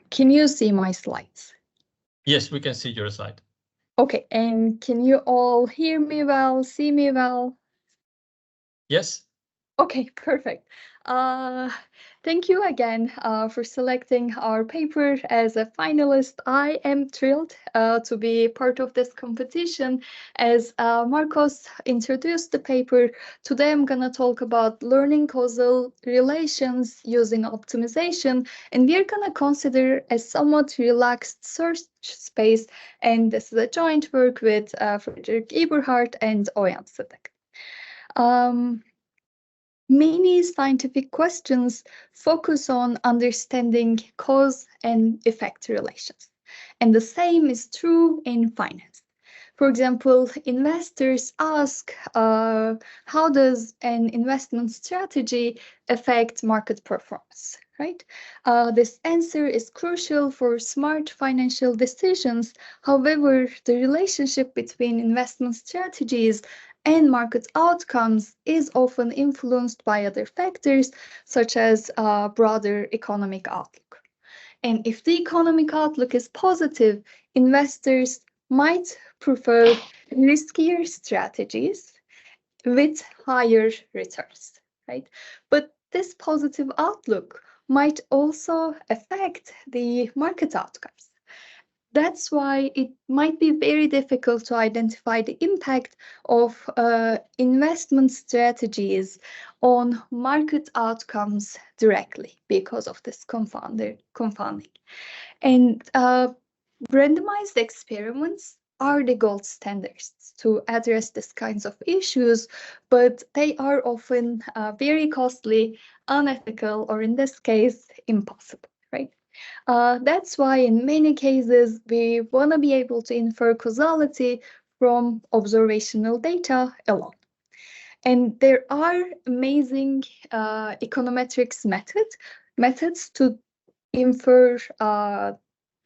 Can you see my slides? Yes, we can see your slide. Okay, and can you all hear me well, see me well? Yes. Okay, perfect. Thank you again for selecting our paper as a finalist. I am thrilled to be part of this competition. As Marcos introduced the paper, today I'm going to talk about learning causal relations using optimization, and we're going to consider a somewhat relaxed search space, and this is a joint work with Frederick Eberhardt and Auyon. Many scientific questions focus on understanding cause and effect relations, and the same is true in finance. For example, investors ask, how does an investment strategy affect market performance, right? This answer is crucial for smart financial decisions. However, the relationship between investment strategies and market outcomes is often influenced by other factors, such as broader economic outlook. And if the economic outlook is positive, investors might prefer riskier strategies with higher returns, right? But this positive outlook might also affect the market outcomes. That's why it might be very difficult to identify the impact of investment strategies on market outcomes directly because of this confounding. And randomized experiments are the gold standards to address these kinds of issues, but they are often very costly, unethical, or in this case, impossible, right? That's why in many cases, we want to be able to infer causality from observational data alone. And there are amazing econometrics methods to infer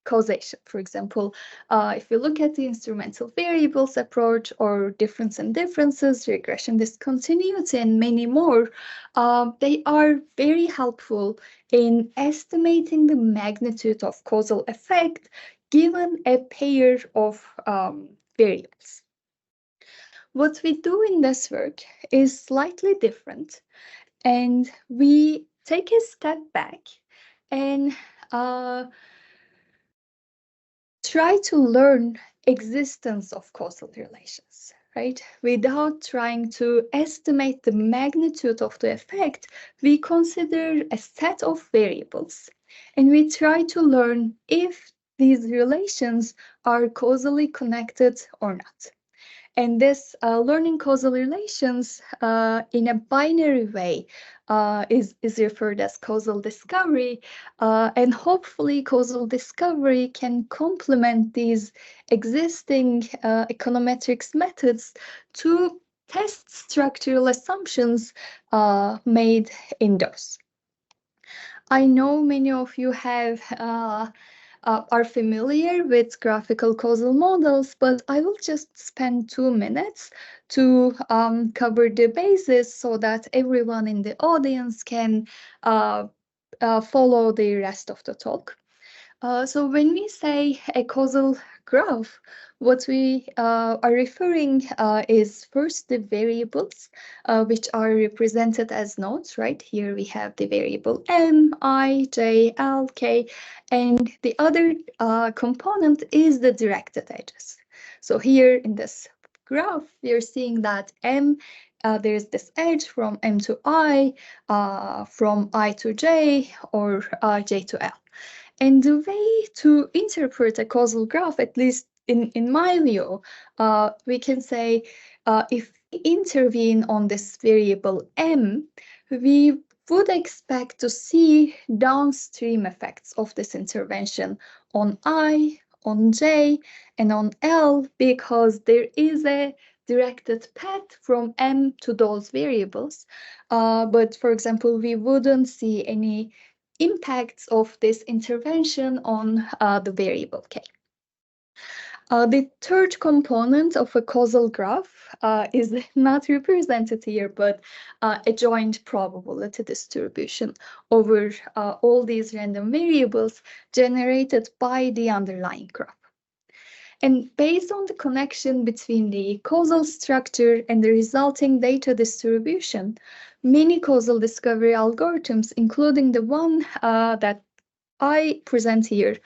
causation. For example, if you look at the instrumental variables approach or difference and differences, regression discontinuity, and many more, they are very helpful in estimating the magnitude of causal effect given a pair of variables. What we do in this work is slightly different, and we take a step back and try to learn existence of causal relations, right? Without trying to estimate the magnitude of the effect, we consider a set of variables and we try to learn if these relations are causally connected or not. And this learning causal relations in a binary way is referred as causal discovery. And hopefully causal discovery can complement these existing econometrics methods to test structural assumptions made in those. I know many of you have are familiar with graphical causal models, but I will just spend 2 minutes to cover the basis so that everyone in the audience can follow the rest of the talk. So when we say a causal graph, what we are referring is first the variables, which are represented as nodes, right? Here we have the variable M, I, J, L, K, and the other component is the directed edges. So here in this graph, we are seeing that M, there's this edge from M to I, from I to J, or J to L. And the way to interpret a causal graph, at least in my view, we can say if we intervene on this variable M, we would expect to see downstream effects of this intervention on I, on J, and on L, because there is a directed path from M to those variables. But for example, we wouldn't see any impacts of this intervention on the variable K. The third component of a causal graph is not represented here, but a joint probability distribution over all these random variables generated by the underlying graph. And based on the connection between the causal structure and the resulting data distribution, many causal discovery algorithms, including the one that I present here,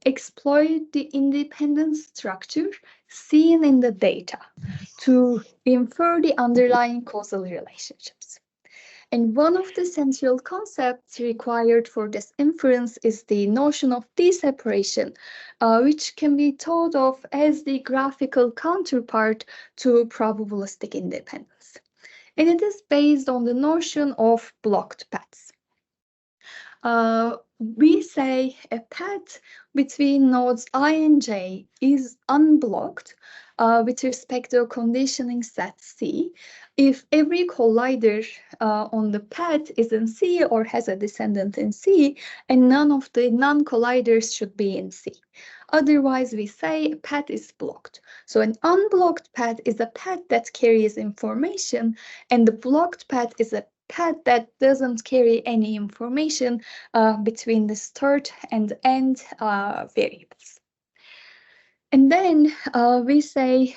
exploit the independent structure seen in the data to infer the underlying causal relationships. And one of the central concepts required for this inference is the notion of deseparation, which can be thought of as the graphical counterpart to probabilistic independence. And it is based on the notion of blocked paths. We say a path between nodes I and J is unblocked with respect to a conditioning set C if every collider on the path is in C or has a descendant in C, and none of the non-colliders should be in C. Otherwise, we say a path is blocked. So an unblocked path is a path that carries information, and the blocked path is a path that doesn't carry any information between the start and end variables. And then we say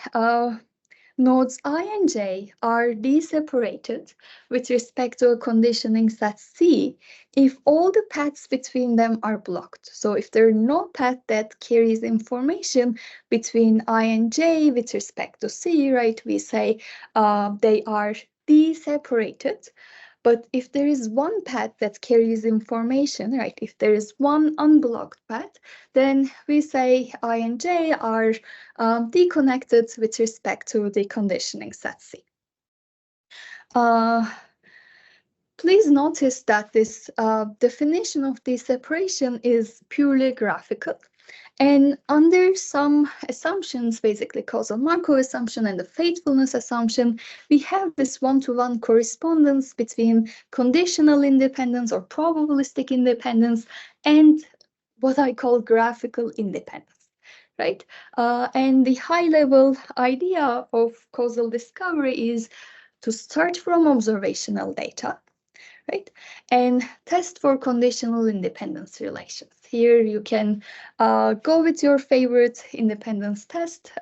nodes I and J are deseparated with respect to a conditioning set C if all the paths between them are blocked. So if there are no path that carries information between I and J with respect to C, right, we say they are deseparated. But if there is one path that carries information, right, if there is one unblocked path, then we say I and J are deconnected with respect to the conditioning set C. Please notice that this definition of the separation is purely graphical. And under some assumptions, basically causal Markov assumption and the faithfulness assumption, we have this one-to-one correspondence between conditional independence or probabilistic independence and what I call graphical independence, right? And the high-level idea of causal discovery is to start from observational data, right? And test for conditional independence relations. Here you can go with your favorite independence test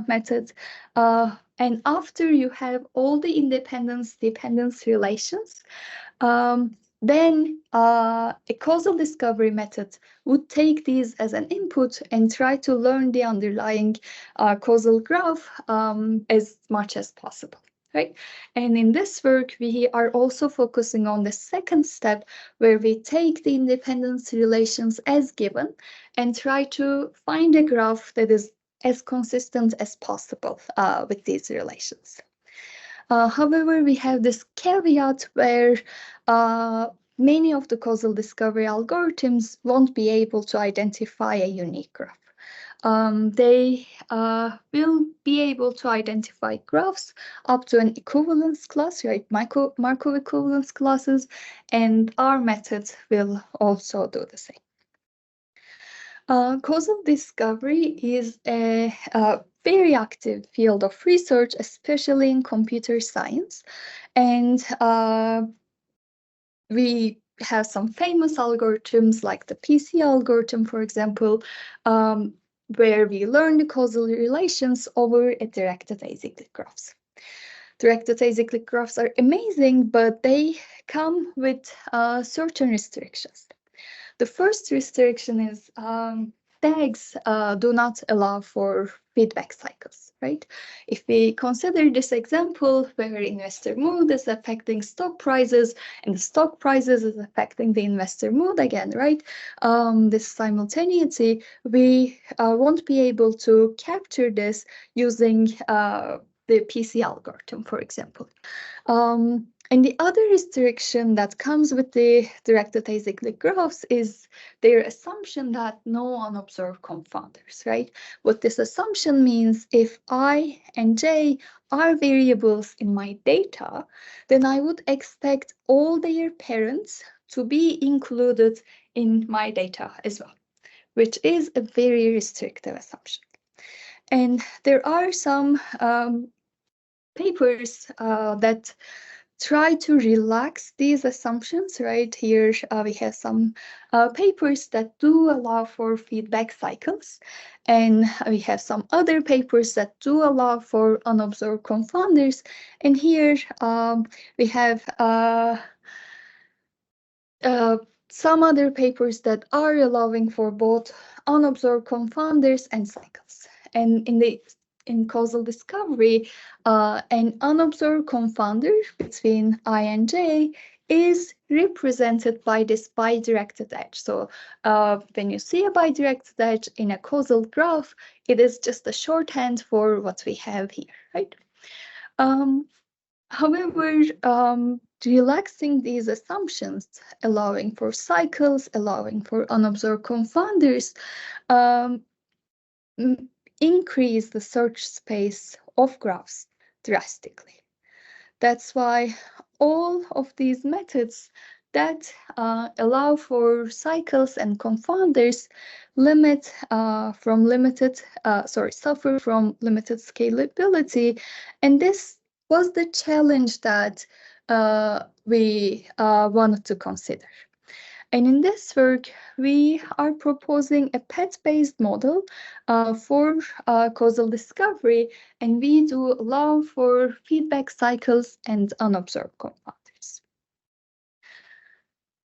method. And after you have all the independence-dependence relations, then a causal discovery method would take these as an input and try to learn the underlying causal graph as much as possible. Right? And in this work, we are also focusing on the second step where we take the independence relations as given and try to find a graph that is as consistent as possible with these relations. However, we have this caveat where many of the causal discovery algorithms won't be able to identify a unique graph. They will be able to identify graphs up to an equivalence class, right? Markov equivalence classes, and our method will also do the same. Causal discovery is a very active field of research, especially in computer science, and we have some famous algorithms like the PC algorithm, for example, where we learn the causal relations over a directed acyclic graphs. Directed acyclic graphs are amazing, but they come with certain restrictions. The first restriction is tags do not allow for feedback cycles, right? If we consider this example where investor mood is affecting stock prices and the stock prices is affecting the investor mood again, right? This simultaneity, we won't be able to capture this using the PC algorithm, for example. And the other restriction that comes with the directed acyclic graphs is their assumption that no unobserved confounders, right? What this assumption means, if I and J are variables in my data, then I would expect all their parents to be included in my data as well, which is a very restrictive assumption. And there are some papers that try to relax these assumptions. Right here, we have some papers that do allow for feedback cycles, and we have some other papers that do allow for unobserved confounders. And here we have some other papers that are allowing for both unobserved confounders and cycles. And in causal discovery, an unobserved confounder between I and J is represented by this bidirected edge. So when you see a bidirected edge in a causal graph, it is just a shorthand for what we have here, right? However, relaxing these assumptions, allowing for cycles, allowing for unobserved confounders, um, increase the search space of graphs drastically. That's why all of these methods that allow for cycles and confounders suffer from limited scalability, and this was the challenge that we wanted to consider. And in this work, we are proposing a pet-based model for causal discovery, and we do allow for feedback cycles and unobserved confounders.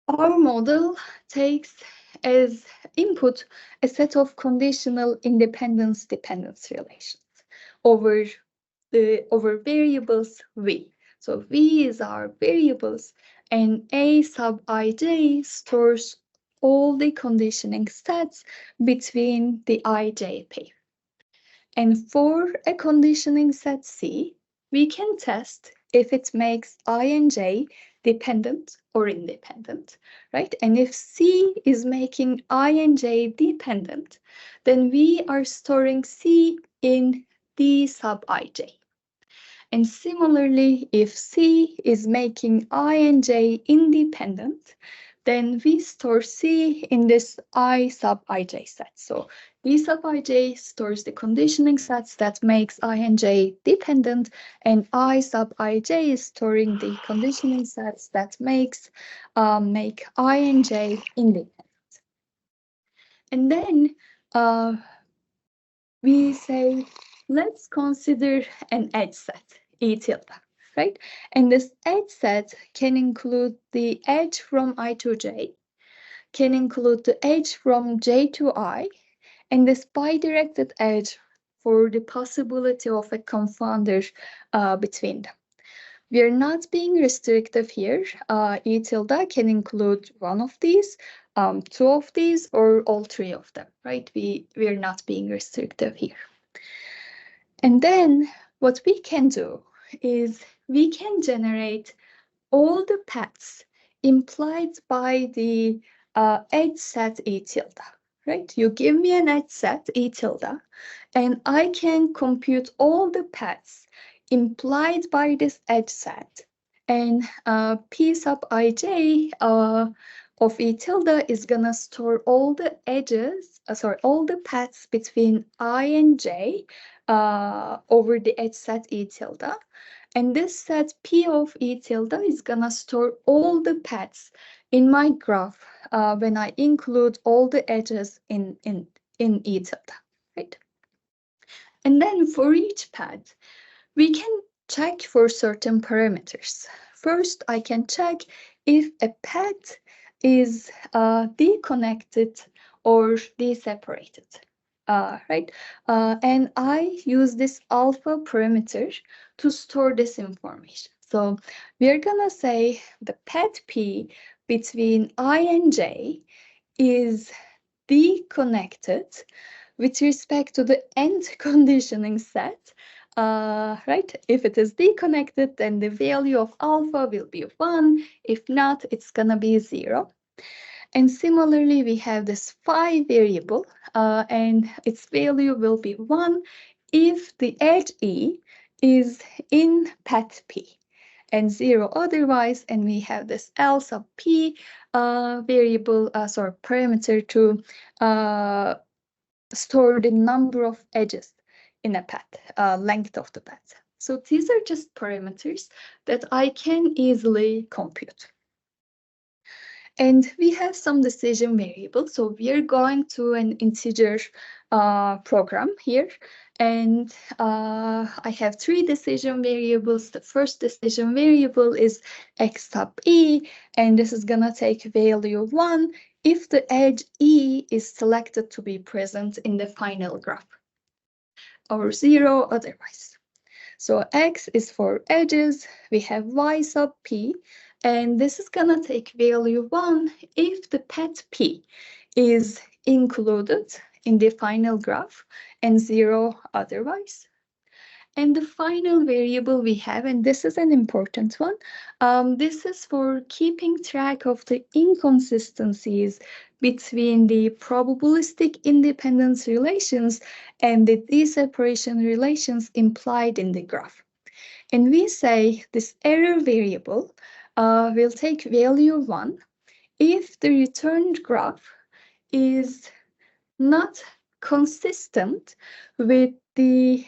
Our model takes as input a set of conditional independence-dependence relations over variables V. So V is our variables, and A sub ij stores all the conditioning sets between the ij pair. And for a conditioning set C, we can test if it makes I and J dependent or independent, right? And if C is making I and J dependent, then we are storing C in D sub ij. And similarly, if C is making I and J independent, then we store C in this I sub ij set. So D sub ij stores the conditioning sets that makes I and J dependent, and I sub ij is storing the conditioning sets that make I and J independent. And then we say, let's consider an edge set, E tilde, right? And this edge set can include the edge from I to J, can include the edge from J to I, and this bidirected edge for the possibility of a confounder between them. We are not being restrictive here. E tilde can include one of these, two of these, or all three of them, right? We are not being restrictive here. And then what we can do is we can generate all the paths implied by the edge set E tilde, right? You give me an edge set E tilde, and I can compute all the paths implied by this edge set. And P sub ij of E tilde is gonna store all the all the paths between I and J over the edge set E tilde. And this set P of E tilde is gonna store all the paths in my graph when I include all the edges in E tilde, right? And then for each path, we can check for certain parameters. First, I can check if a path is deconnected or deseparated, right? And I use this alpha parameter to store this information. So we're gonna say the path P between I and J is deconnected with respect to the end conditioning set, right? If it is deconnected, then the value of alpha will be 1. If not, it's gonna be 0. And similarly, we have this phi variable, and its value will be 1 if the edge E is in path P, and 0 otherwise, and we have this L sub P parameter to store the number of edges in a path, length of the path. So these are just parameters that I can easily compute. And we have some decision variables. So we are going to an integer program here. And I have 3 decision variables. The first decision variable is x sub e, and this is going to take value 1 if the edge e is selected to be present in the final graph, or 0 otherwise. So x is for edges, we have y sub p, and this is gonna take value 1 if the path p is included in the final graph and 0 otherwise. And the final variable we have, and this is an important one, this is for keeping track of the inconsistencies between the probabilistic independence relations and the d-separation relations implied in the graph. And we say this error variable will take value 1 if the returned graph is not consistent with the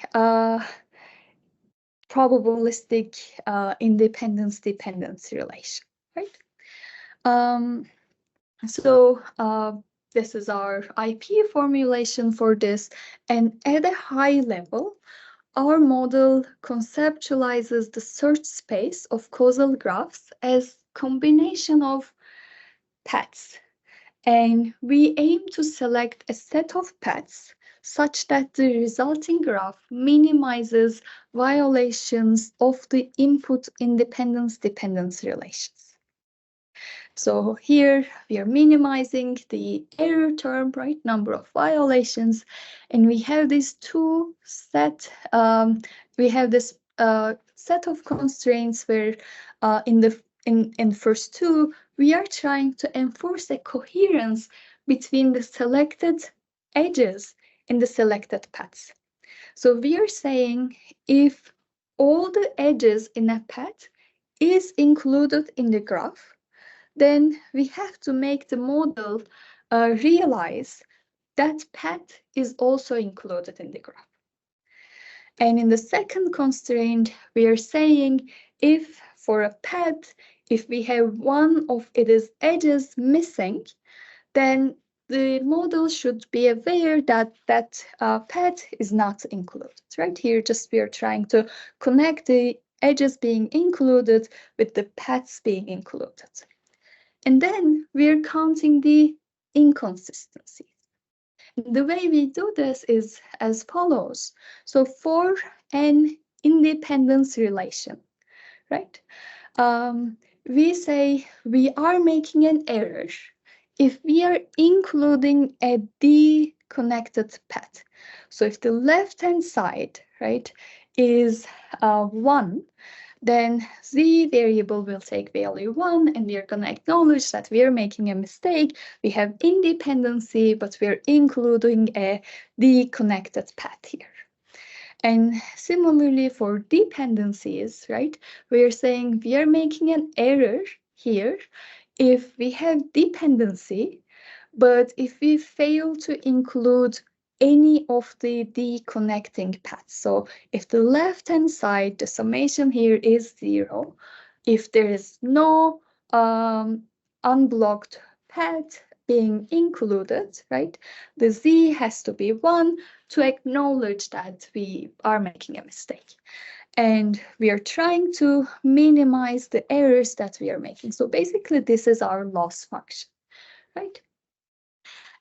probabilistic independence-dependence relation, right? So this is our IP formulation for this, and at a high level, our model conceptualizes the search space of causal graphs as combination of paths, and we aim to select a set of paths such that the resulting graph minimizes violations of the input independence-dependence relations. So here we are minimizing the error term, right, number of violations, and we have these two set. We have this set of constraints where in first two we are trying to enforce a coherence between the selected edges in the selected paths. So we are saying if all the edges in a path is included in the graph, then we have to make the model realize that path is also included in the graph. And in the second constraint, we are saying if for a path, if we have one of its edges missing, then the model should be aware that that path is not included, right? Here, just we are trying to connect the edges being included with the paths being included. And then we're counting the inconsistencies. The way we do this is as follows. So for an independence relation, right? We say we are making an error if we are including a D-connected path. So if the left-hand side, right, is 1, then z variable will take value 1, and we are going to acknowledge that we are making a mistake. We have independency, but we are including a D-connected path here. And similarly for dependencies, right, we are saying we are making an error here if we have dependency, but if we fail to include any of the connecting paths. So if the left-hand side, the summation here is 0, if there is no unblocked path being included, right, the z has to be 1 to acknowledge that we are making a mistake. And we are trying to minimize the errors that we are making. So basically, this is our loss function, right?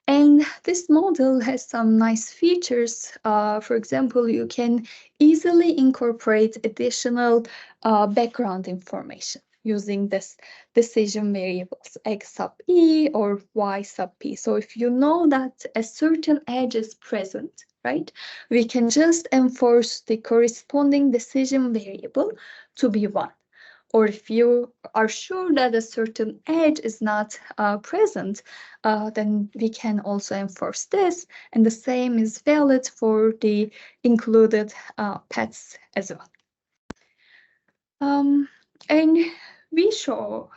And this model has some nice features. For example, you can easily incorporate additional background information using this decision variables, x sub e or y sub p. So if you know that a certain edge is present, right, we can just enforce the corresponding decision variable to be 1. Or if you are sure that a certain edge is not present, then we can also enforce this. And the same is valid for the included paths as well. And we show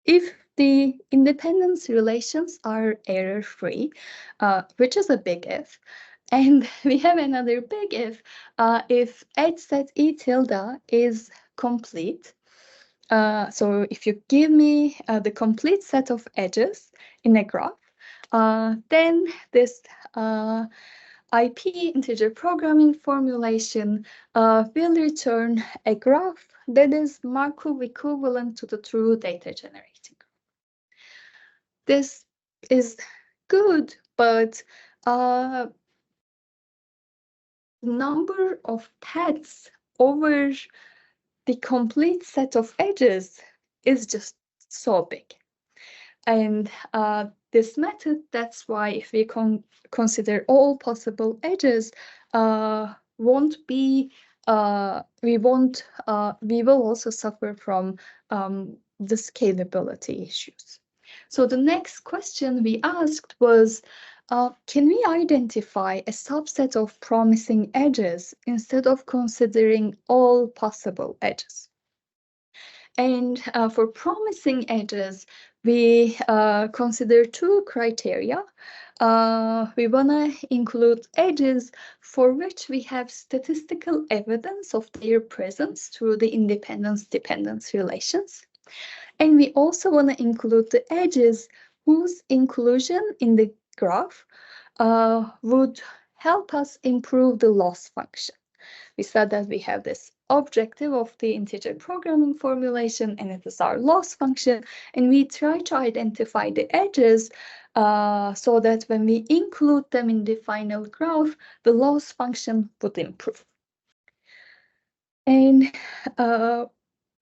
if the independence relations are error-free, which is a big if, And we have another big if edge set E tilde is complete. So if you give me the complete set of edges in a graph, then this IP integer programming formulation will return a graph that is Markov equivalent to the true data generating. This is good, but number of paths over the complete set of edges is just so big. And this method, that's why if we consider all possible edges, won't be, we will also suffer from the scalability issues. So the next question we asked was, can we identify a subset of promising edges instead of considering all possible edges? And for promising edges, we consider two criteria. We want to include edges for which we have statistical evidence of their presence through the independence-dependence relations. And we also want to include the edges whose inclusion in the graph would help us improve the loss function. We said that we have this objective of the integer programming formulation, and it is our loss function, and we try to identify the edges so that when we include them in the final graph, the loss function would improve. And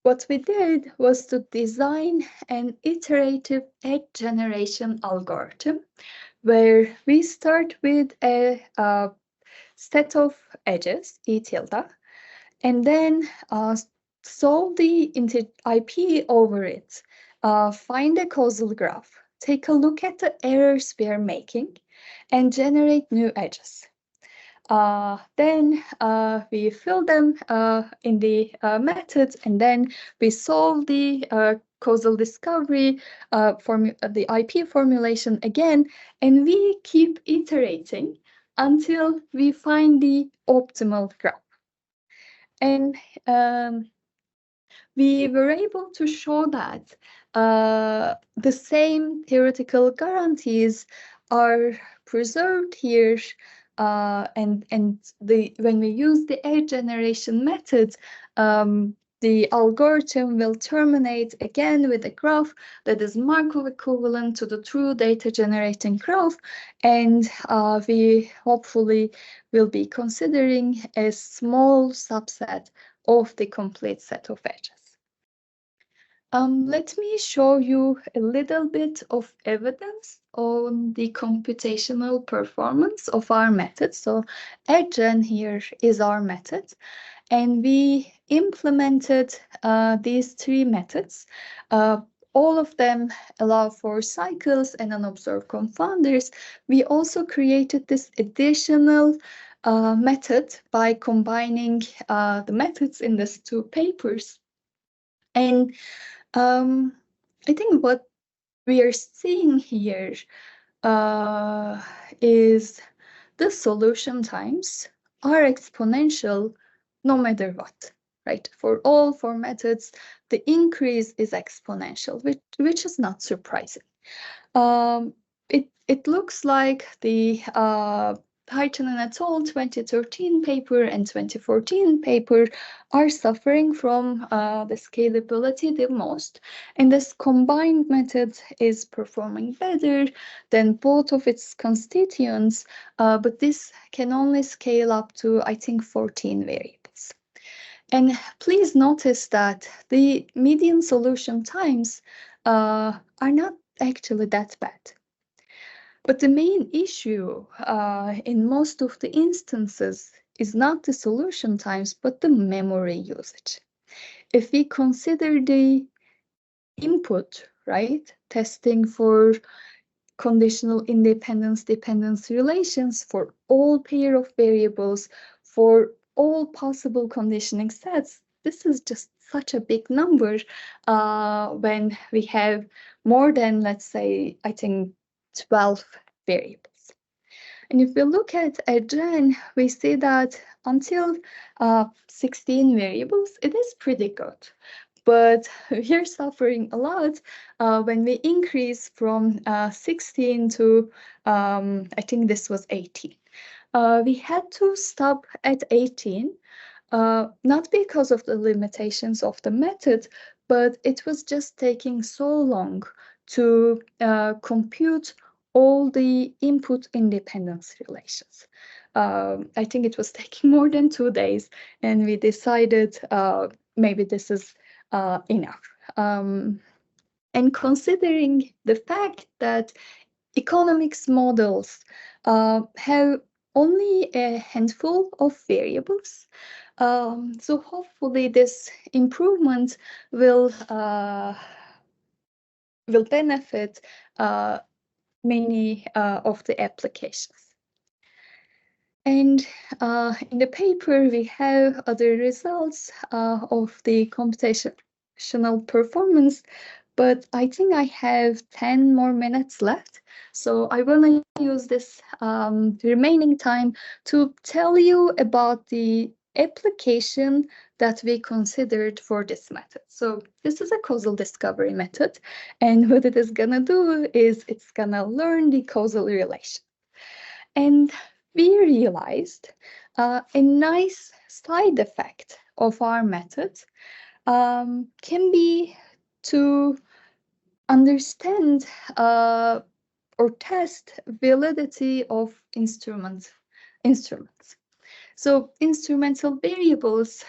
what we did was to design an iterative edge generation algorithm where we start with a set of edges, E tilde, and then solve the IP over it, find a causal graph, take a look at the errors we are making, and generate new edges. Then we fill them in the methods, and then we solve the causal discovery, the IP formulation again, and we keep iterating until we find the optimal graph. And we were able to show that the same theoretical guarantees are preserved here, and when we use the edge generation method, the algorithm will terminate again with a graph that is Markov equivalent to the true data generating graph, and we hopefully will be considering a small subset of the complete set of edges. Let me show you a little bit of evidence on the computational performance of our method. So EdgeGen here is our method, and we implemented these three methods. All of them allow for cycles and unobserved confounders. We also created this additional method by combining the methods in these two papers. And I think what we are seeing here is the solution times are exponential no matter what, right? For all four methods, the increase is exponential, which is not surprising. It looks like the Hyten and et al. 2013 paper and 2014 paper are suffering from the scalability the most, and this combined method is performing better than both of its constituents, but this can only scale up to, I think, 14 variables. And please notice that the median solution times are not actually that bad. But the main issue in most of the instances is not the solution times, but the memory usage. If we consider the input, right, testing for conditional independence-dependence relations for all pair of variables, for all possible conditioning sets, this is just such a big number when we have more than, let's say, I think 12 variables. And if we look at Gen, we see that until 16 variables, it is pretty good. But we're suffering a lot when we increase from 16 to, I think this was 18. We had to stop at 18, not because of the limitations of the method, but it was just taking so long to compute all the input independence relations. I think it was taking more than 2 days, and we decided maybe this is enough. And considering the fact that economics models have only a handful of variables, so hopefully this improvement will benefit many of the applications. And in the paper, we have other results of the computational performance, but I think I have 10 more minutes left. So I want to use this remaining time to tell you about the application that we considered for this method. So this is a causal discovery method, and what it is going to do is it's going to learn the causal relation. And we realized a nice side effect of our method can be to understand or test validity of instruments. So instrumental variables,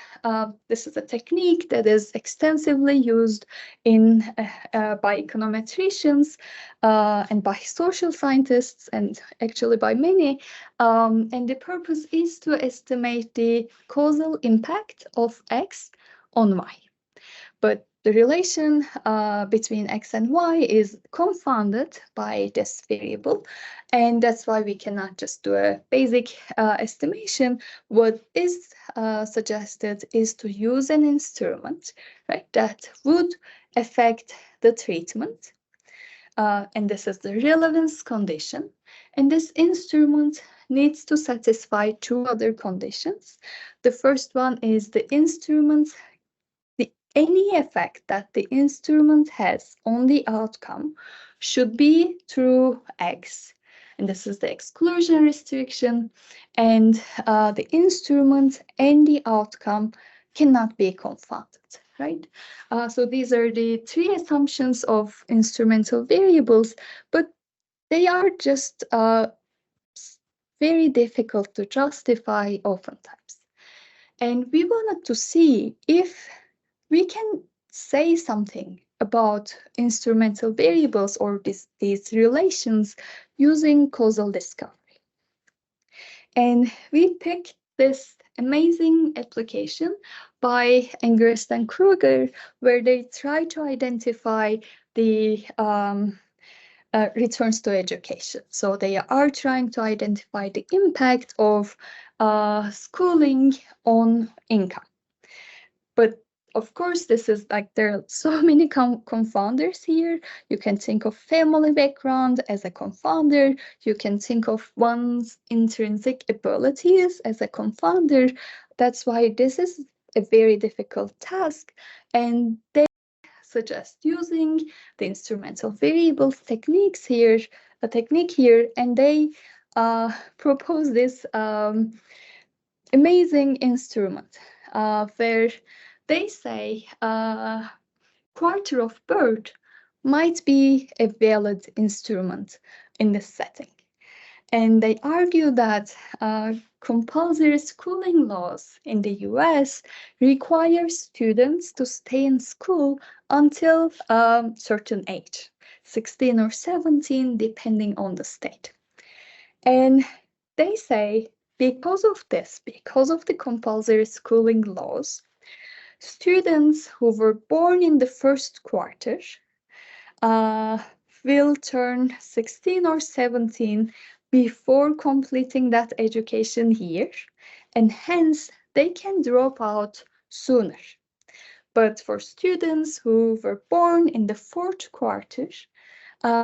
this is a technique that is extensively used by econometricians and by social scientists, and actually by many. And the purpose is to estimate the causal impact of X on Y. But the relation between X and Y is confounded by this variable, and that's why we cannot just do a basic estimation. What is suggested is to use an instrument, right, that would affect the treatment, and this is the relevance condition. And this instrument needs to satisfy 2 other conditions. The first one is the instrument any effect that the instrument has on the outcome should be through X. And this is the exclusion restriction. And the instrument and the outcome cannot be confounded, right? So these are the 3 assumptions of instrumental variables, but they are just very difficult to justify oftentimes. And we wanted to see if we can say something about instrumental variables or these relations using causal discovery. And we picked this amazing application by Engerst and Kruger, where they try to identify the returns to education. So they are trying to identify the impact of schooling on income. But of course, this is like there are so many confounders here. You can think of family background as a confounder. You can think of one's intrinsic abilities as a confounder. That's why this is a very difficult task. And they suggest using the instrumental variables technique here, and they propose this amazing instrument where they say quarter of bird might be a valid instrument in this setting. And they argue that compulsory schooling laws in the US require students to stay in school until a certain age, 16 or 17, depending on the state. And they say because of this, because of the compulsory schooling laws, students who were born in the first quarter will turn 16 or 17 before completing that education year, and hence they can drop out sooner. But for students who were born in the fourth quarter,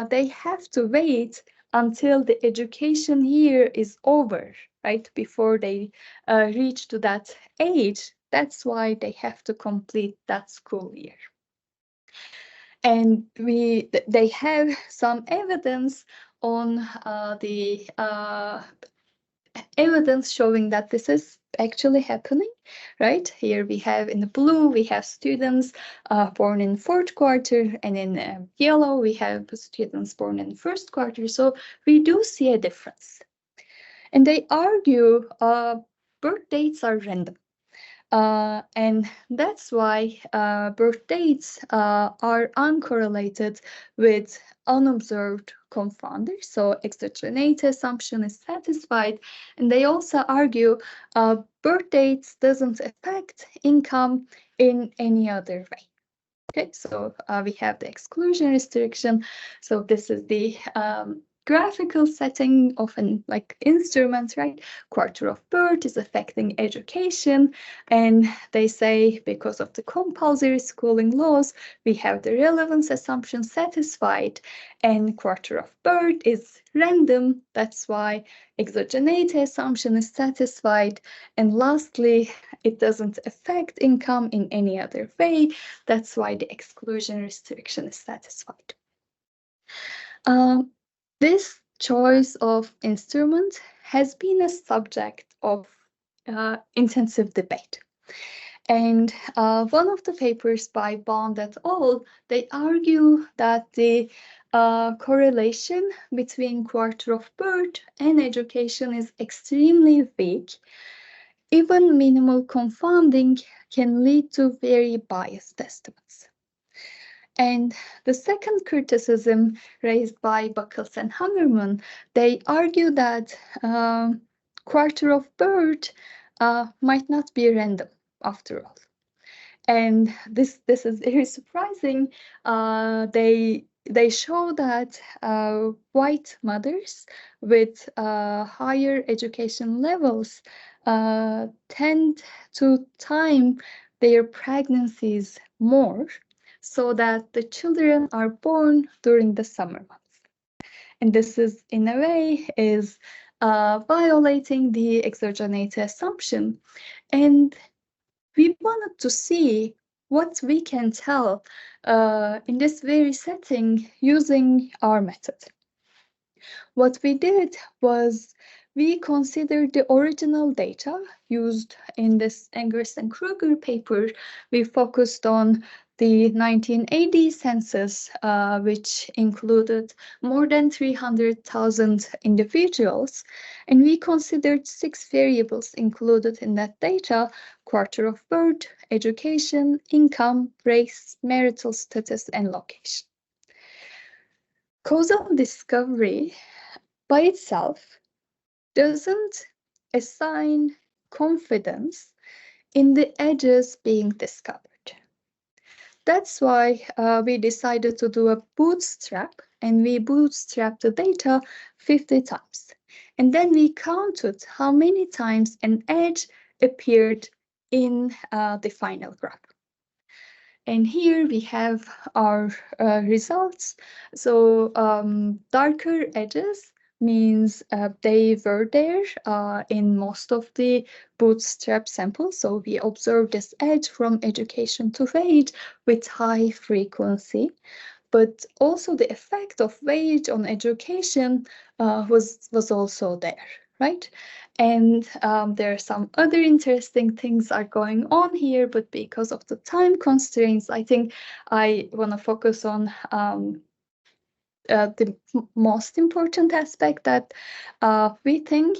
they have to wait until the education year is over, right? Before they reach to that age, that's why they have to complete that school year. And they have some evidence on the evidence showing that this is actually happening, right? Here we have in the blue, we have students born in fourth quarter, and in yellow, we have students born in first quarter. So we do see a difference. And they argue birth dates are random. And that's why birth dates are uncorrelated with unobserved confounders. So exogenate assumption is satisfied. And they also argue birth dates doesn't affect income in any other way. Okay, so we have the exclusion restriction. So this is the graphical setting of an instrument, right? Quarter of birth is affecting education, and they say because of the compulsory schooling laws, we have the relevance assumption satisfied, and quarter of birth is random. That's why exogenate assumption is satisfied, and lastly, it doesn't affect income in any other way. That's why the exclusion restriction is satisfied. This choice of instrument has been a subject of intensive debate. And one of the papers by Bond et al., they argue that the correlation between quarter of birth and education is extremely weak. Even minimal confounding can lead to very biased estimates. And the second criticism raised by Buckles and Hammerman, they argue that quarter of birth might not be random after all. And this is very surprising. They show that white mothers with higher education levels tend to time their pregnancies more, so that the children are born during the summer months. And this is, in a way, is violating the exogenate assumption. And we wanted to see what we can tell in this very setting using our method. What we did was we considered the original data used in this Engers and Kruger paper. We focused on the 1980 census, which included more than 300,000 individuals, and we considered 6 variables included in that data: quarter of birth, education, income, race, marital status, and location. Causal discovery by itself doesn't assign confidence in the edges being discovered. That's why we decided to do a bootstrap, and we bootstrapped the data 50 times. And then we counted how many times an edge appeared in the final graph. And here we have our results. So darker edges means they were there in most of the bootstrap samples. So we observed this edge from education to age with high frequency. But also the effect of wage on education was also there, right? And there are some other interesting things are going on here, but because of the time constraints, I think I want to focus on the most important aspect that we think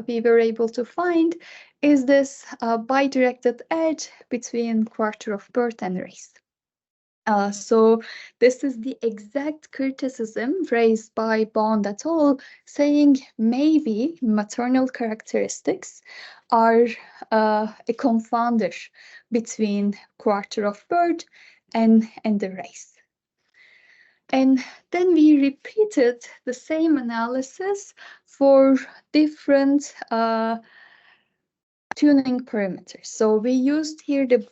we were able to find is this bidirected edge between quarter of birth and race. So this is the exact criticism raised by Bond et al., saying maybe maternal characteristics are a confounder between quarter of birth and the race. And then we repeated the same analysis for different tuning parameters. So we used here the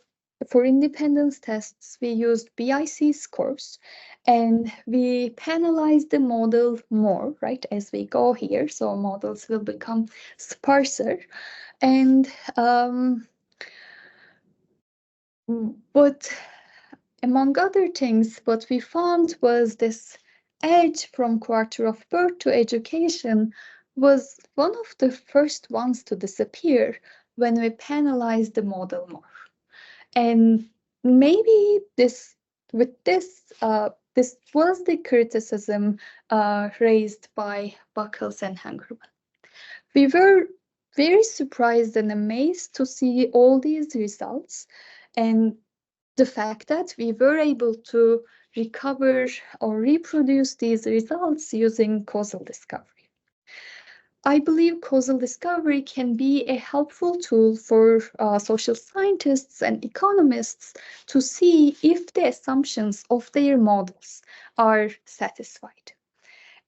for independence tests, we used BIC scores and we penalized the model more, right, as we go here. So models will become sparser. And but among other things, what we found was this edge from quarter of birth to education was one of the first ones to disappear when we penalized the model more. And maybe this was the criticism raised by Buckles and Hangerman. We were very surprised and amazed to see all these results and the fact that we were able to recover or reproduce these results using causal discovery. I believe causal discovery can be a helpful tool for social scientists and economists to see if the assumptions of their models are satisfied.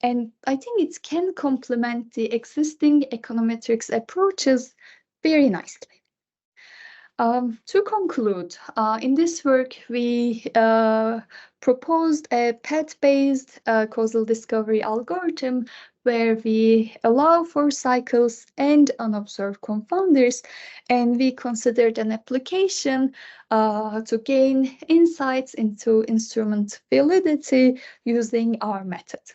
And I think it can complement the existing econometrics approaches very nicely. To conclude, in this work, we proposed a path-based causal discovery algorithm where we allow for cycles and unobserved confounders, and we considered an application to gain insights into instrument validity using our method.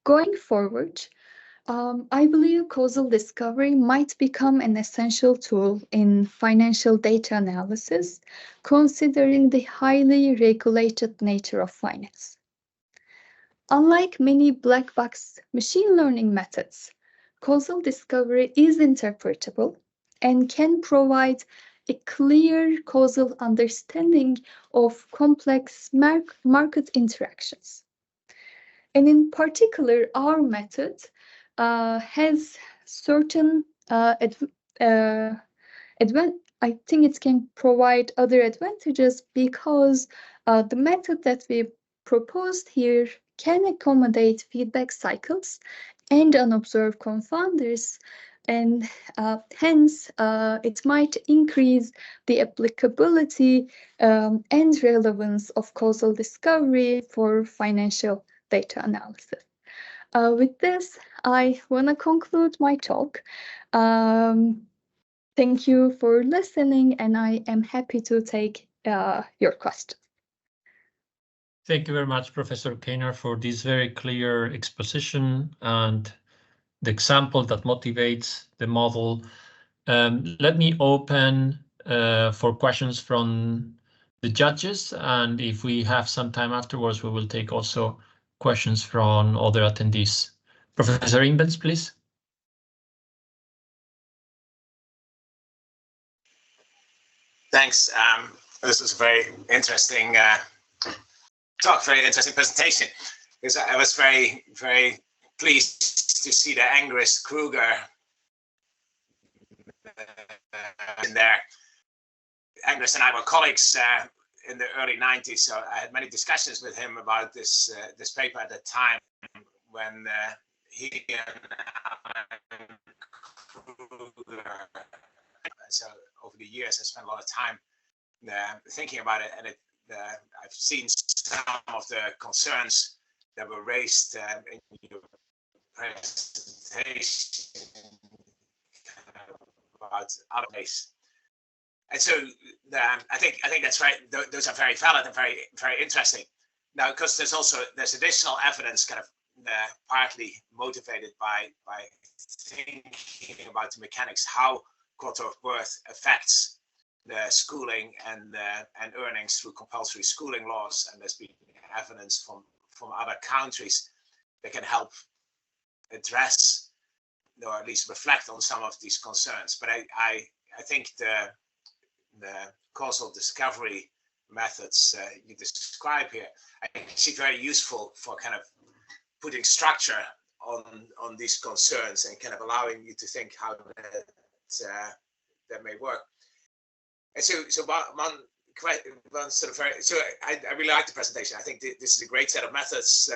Going forward, I believe causal discovery might become an essential tool in financial data analysis, considering the highly regulated nature of finance. Unlike many black box machine learning methods, causal discovery is interpretable and can provide a clear causal understanding of complex market interactions. And in particular, our method has certain I think it can provide other advantages because the method that we proposed here can accommodate feedback cycles and unobserved confounders, and hence it might increase the applicability and relevance of causal discovery for financial data analysis. With this, I want to conclude my talk. Thank you for listening, and I am happy to take your questions. Thank you very much, Professor Kaynar, for this very clear exposition and the example that motivates the model. Let me open for questions from the judges, and if we have some time afterwards, we will take also questions from other attendees. Professor Imbens, please. Thanks. This was a very interesting talk, very interesting presentation. Because I was very, very pleased to see the Angris Kruger in there. Angris and I were colleagues in the early 90s, so I had many discussions with him about this paper at the time when he and Kruger. So over the years, I spent a lot of time thinking about it, and I've seen some of the concerns that were raised in your presentation about other ways. And so I think that's right. Those are very valid and very, very interesting. Now, because there's additional evidence, kind of partly motivated by thinking about the mechanics, how quarter of birth affects the schooling and earnings through compulsory schooling laws, and there's been evidence from other countries that can help address or at least reflect on some of these concerns. But I think the causal discovery methods you describe here, I see very useful for kind of putting structure on these concerns and kind of allowing you to think how that may work. And so one sort of I really like the presentation. I think this is a great set of methods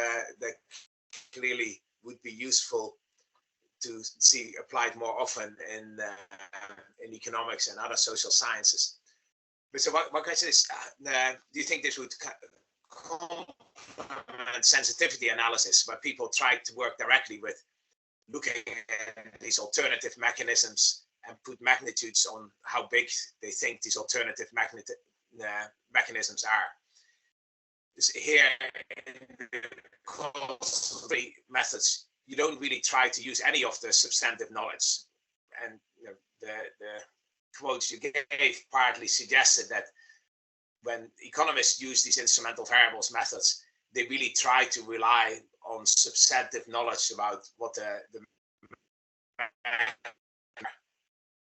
that clearly would be useful to see applied more often in economics and other social sciences. So one question is, do you think this would complement sensitivity analysis, where people try to work directly with looking at these alternative mechanisms and put magnitudes on how big they think these alternative mechanisms are? Here, in the causal methods, you don't really try to use any of the substantive knowledge. And the quotes you gave partly suggested that when economists use these instrumental variables methods, they really try to rely on substantive knowledge about what the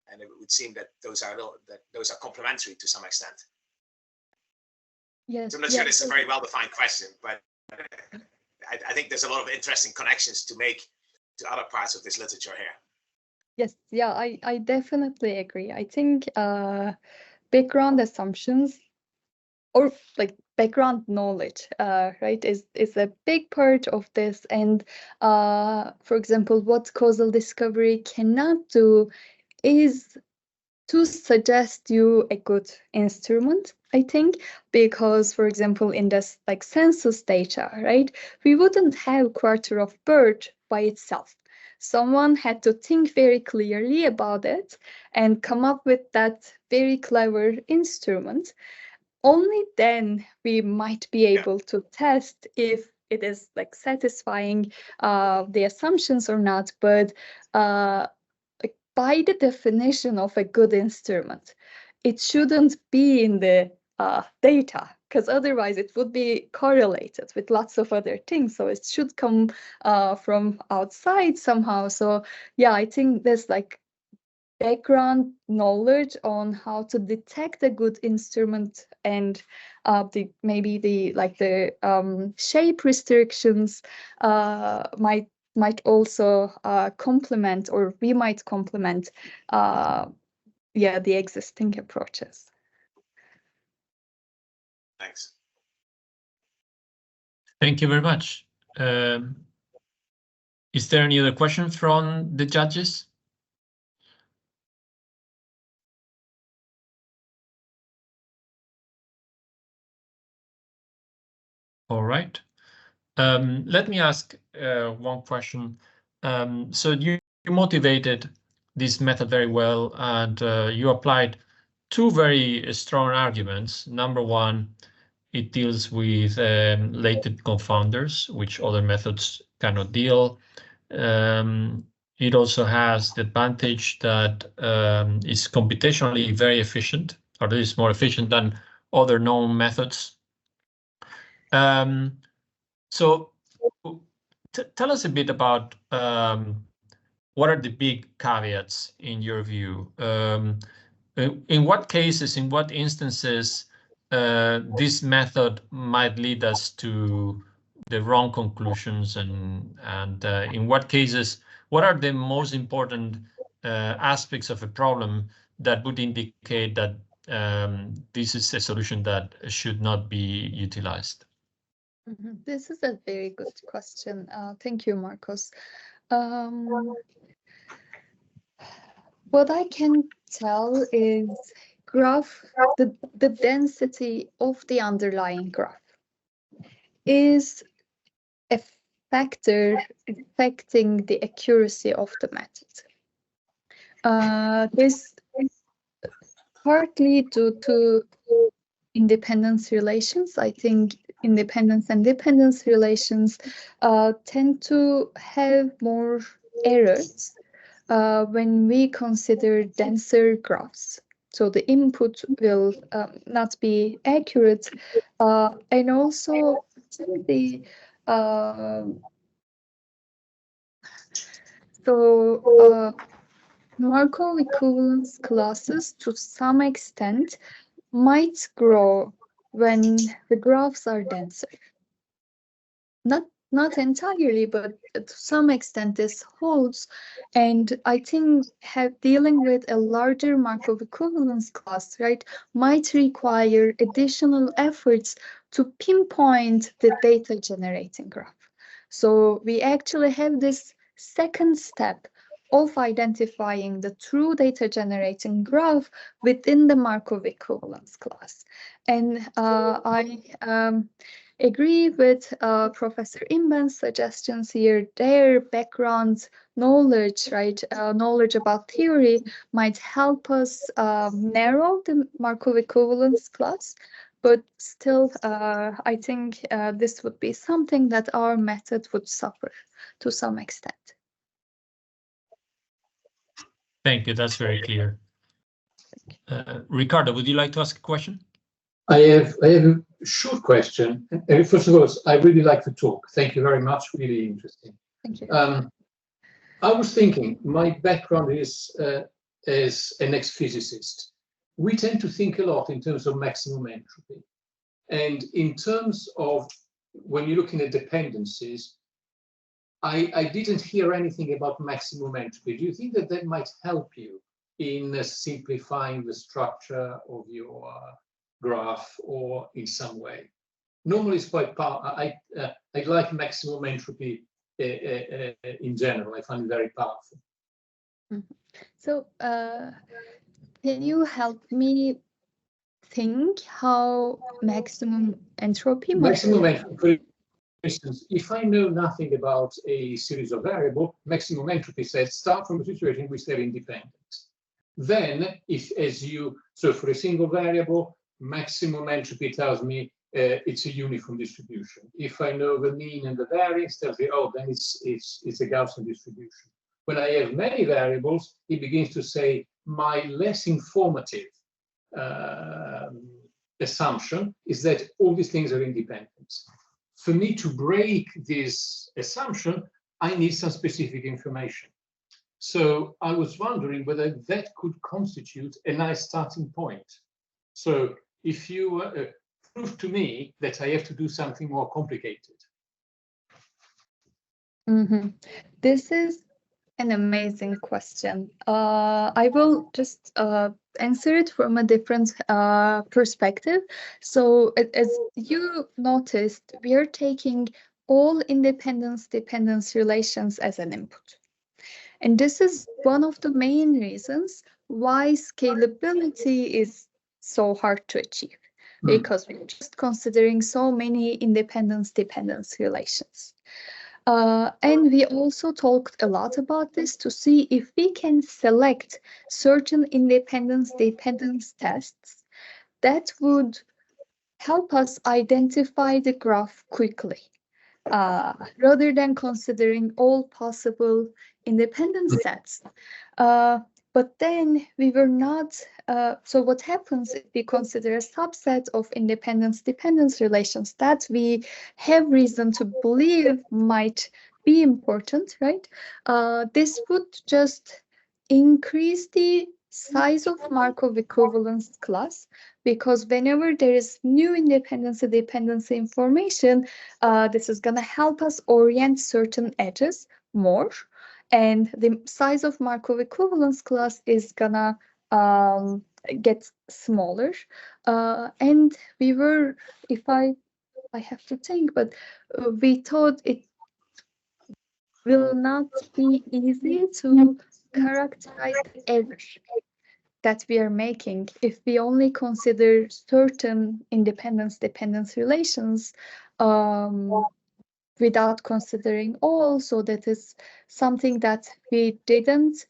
and it would seem that those are complementary to some extent. Yes. So I'm not sure this is a very well-defined question, but I think there's a lot of interesting connections to make to other parts of this literature here. Yes, yeah, I definitely agree. I think background assumptions or like background knowledge, right, is a big part of this. And for example, what causal discovery cannot do is to suggest you a good instrument, I think, because, for example, in this like census data, right, we wouldn't have quarter of birth by itself. Someone had to think very clearly about it and come up with that very clever instrument. Only then we might be able to test if it is like satisfying the assumptions or not. But by the definition of a good instrument, it shouldn't be in the data, because otherwise it would be correlated with lots of other things. So it should come from outside somehow. So yeah, I think there's like background knowledge on how to detect a good instrument, and maybe the shape restrictions might also complement, or we might complement the existing approaches. Thanks. Thank you very much. Is there any other question from the judges? All right. Let me ask one question. So you motivated this method very well, and you applied two very strong arguments. Number one, it deals with latent confounders, which other methods cannot deal. It also has the advantage that is computationally very efficient, or at least more efficient than other known methods. So tell us a bit about what are the big caveats in your view? In what cases, in what instances, this method might lead us to the wrong conclusions, and in what cases, what are the most important aspects of a problem that would indicate that this is a solution that should not be utilized? This is a very good question. Thank you, Marcos. What I can tell is the density of the underlying graph is a factor affecting the accuracy of the method. This partly due to independence relations. I think independence and dependence relations tend to have more errors when we consider denser graphs. So the input will not be accurate, and also the Markov equivalence classes to some extent might grow when the graphs are denser. Not entirely, but to some extent this holds. And I think dealing with a larger Markov equivalence class, right, might require additional efforts to pinpoint the data generating graph. So we actually have this second step of identifying the true data generating graph within the Markov equivalence class. And I agree with Professor Imben's suggestions here. Their background knowledge, right, knowledge about theory might help us narrow the Markov equivalence class. But still, I think this would be something that our method would suffer to some extent. Thank you. That's very clear. Ricardo, would you like to ask a question? I have a short question. First of all, I really like the talk. Thank you very much. Really interesting. Thank you. I was thinking, my background is as an ex-physicist. We tend to think a lot in terms of maximum entropy. And in terms of when you're looking at dependencies, I didn't hear anything about maximum entropy. Do you think that that might help you in simplifying the structure of your graph or in some way? Normally it's quite I like maximum entropy in general. I find it very powerful. Mm-hmm. So can you help me think how maximum entropy might For instance, if I know nothing about a series of variables, maximum entropy says start from a situation in which they're independent. Then, so for a single variable, maximum entropy tells me it's a uniform distribution. If I know the mean and the variance, tells me, oh, then it's a Gaussian distribution. When I have many variables, it begins to say my less informative assumption is that all these things are independent. For me to break this assumption, I need some specific information. So I was wondering whether that could constitute a nice starting point. So if you prove to me that I have to do something more complicated. Mm-hmm. This is an amazing question. I will just answer it from a different perspective. So as you noticed, we are taking all independence-dependence relations as an input. And this is one of the main reasons why scalability is so hard to achieve, because we're just considering so many independence-dependence relations. And we also talked a lot about this to see if we can select certain independence-dependence tests that would help us identify the graph quickly, rather than considering all possible independence sets. But then we were not, so what happens if we consider a subset of independence-dependence relations that we have reason to believe might be important, right? This would just increase the size of Markov equivalence class, because whenever there is new dependency information, this is going to help us orient certain edges more. And the size of Markov equivalence class is gonna get smaller. And we were, if I have to think, but we thought it will not be easy to characterize the error that we are making if we only consider certain independence-dependence relations without considering all. So that is something that we didn't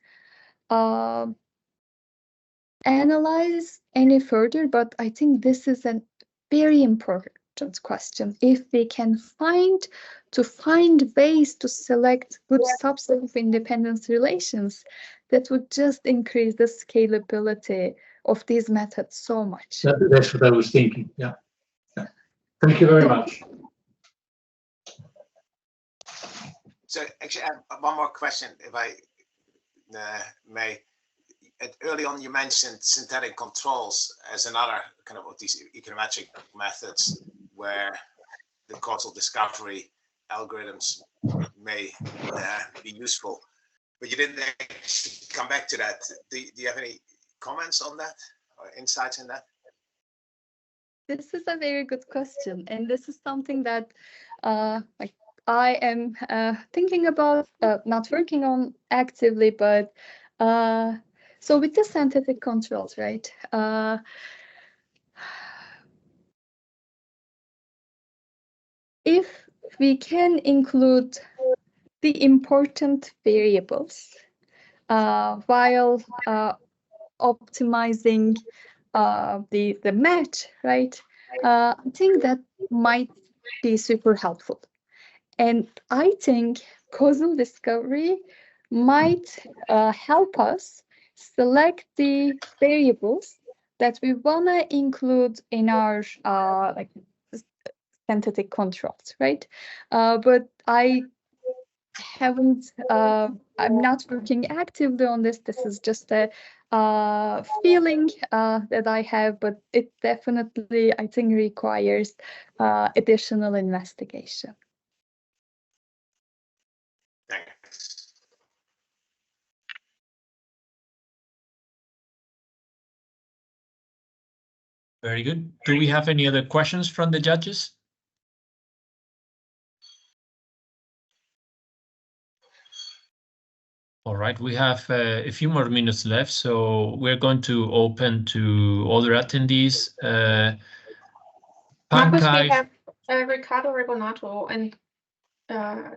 analyze any further, but I think this is a very important question. If we can find ways to select good subset of independence relations, that would just increase the scalability of these methods so much. That's what I was thinking. Yeah. Thank you very much. So actually, I have one more question, if I may. Early on, you mentioned synthetic controls as another kind of these econometric methods where the causal discovery algorithms may be useful. But you didn't actually come back to that. Do you have any comments on that or insights in that? This is a very good question, and this is something that I am thinking about, not working on actively, but so with the synthetic controls, right? If we can include the important variables while optimizing the match, right? I think that might be super helpful. And I think causal discovery might help us select the variables that we want to include in our like synthetic controls, right? But I haven't, I'm not working actively on this. This is just a feeling that I have, but it definitely, I think, requires additional investigation. Thanks. Very good. Do we have any other questions from the judges? All right, we have a few more minutes left, so we're going to open to other attendees. Marcus, we Pankaj, have Ricardo Ribonato, and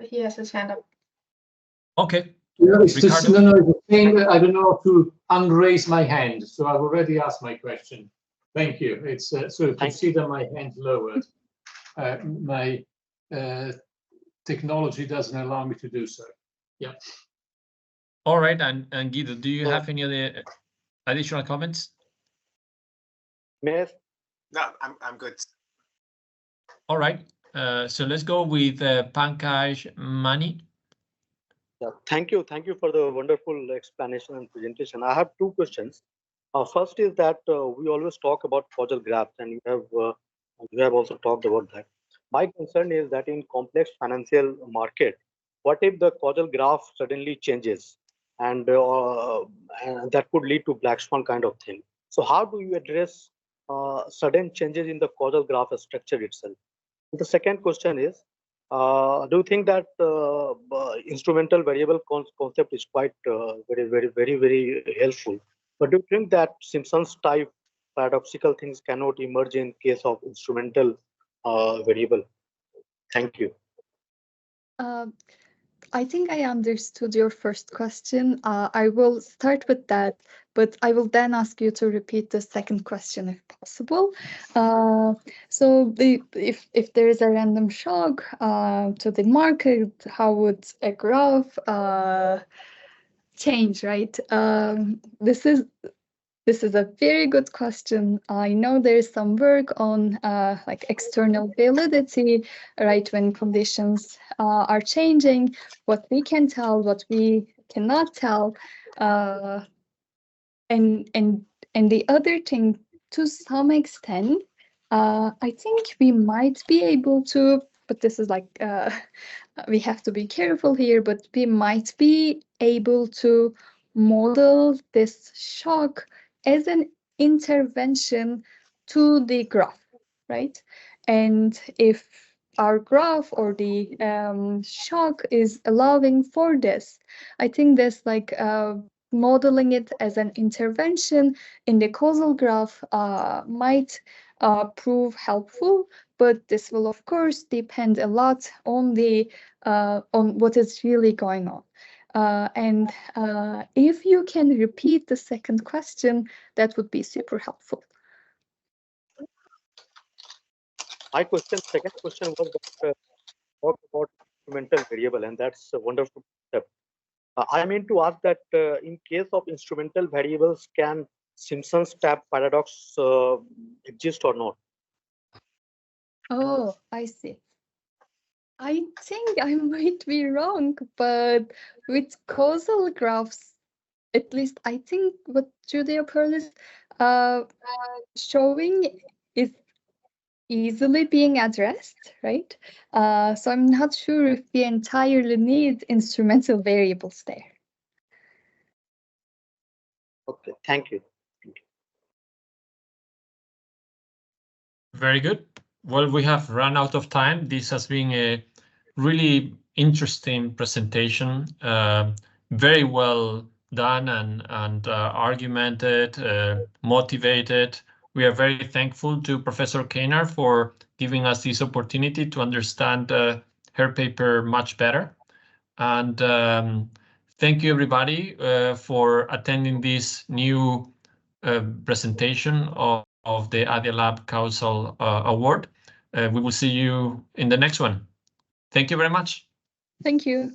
he has his hand up. okay. No, it's just, Ricardo? no, the thing, I don't know how to unraise my hand, so I've already asked my question. Thank you. It's so consider my hand lowered. My technology doesn't allow me to do so. Yeah. All right, and Guido, do you have any other additional comments? May I? No, I'm good. All right, so let's go with Pankaj Mani. Yeah, thank you for the wonderful explanation and presentation. I have two questions. First is that we always talk about causal graphs, and you have also talked about that. My concern is that in complex financial market, what if the causal graph suddenly changes, and that could lead to black swan kind of thing. So how do you address sudden changes in the causal graph structure itself? The second question is, do you think that instrumental variable concept is quite very helpful? But do you think that Simpson's type paradoxical things cannot emerge in case of instrumental variable? Thank you. I think I understood your first question. I will start with that, but I will then ask you to repeat the second question if possible. So if there is a random shock to the market, how would a graph change, right? This is a very good question. I know there is some work on like external validity, right? When conditions are changing, what we can tell, what we cannot tell, and the other thing, to some extent, I think we might be able to. But this is like we have to be careful here. But we might be able to model this shock as an intervention to the graph, right? And if our graph or the shock is allowing for this, I think this like modeling it as an intervention in the causal graph might prove helpful, but this will of course depend a lot on the on what is really going on. And if you can repeat the second question, that would be super helpful. My second question was that, talk about instrumental variable, and that's a wonderful step. I mean to ask that in case of instrumental variables, can Simpson's type paradox exist or not? Oh, I see. I think I might be wrong, but with causal graphs, at least I think what Julia Pearl is showing is easily being addressed, right? So I'm not sure if we entirely need instrumental variables there. Okay, thank you. Very good. Well, we have run out of time. This has been a really interesting presentation, very well done and argumented, motivated. We are very thankful to Professor Kaynar for giving us this opportunity to understand her paper much better. And thank you, everybody, for attending this new presentation of the ADIA Lab Causal Award. We will see you in the next one. Thank you very much. Thank you.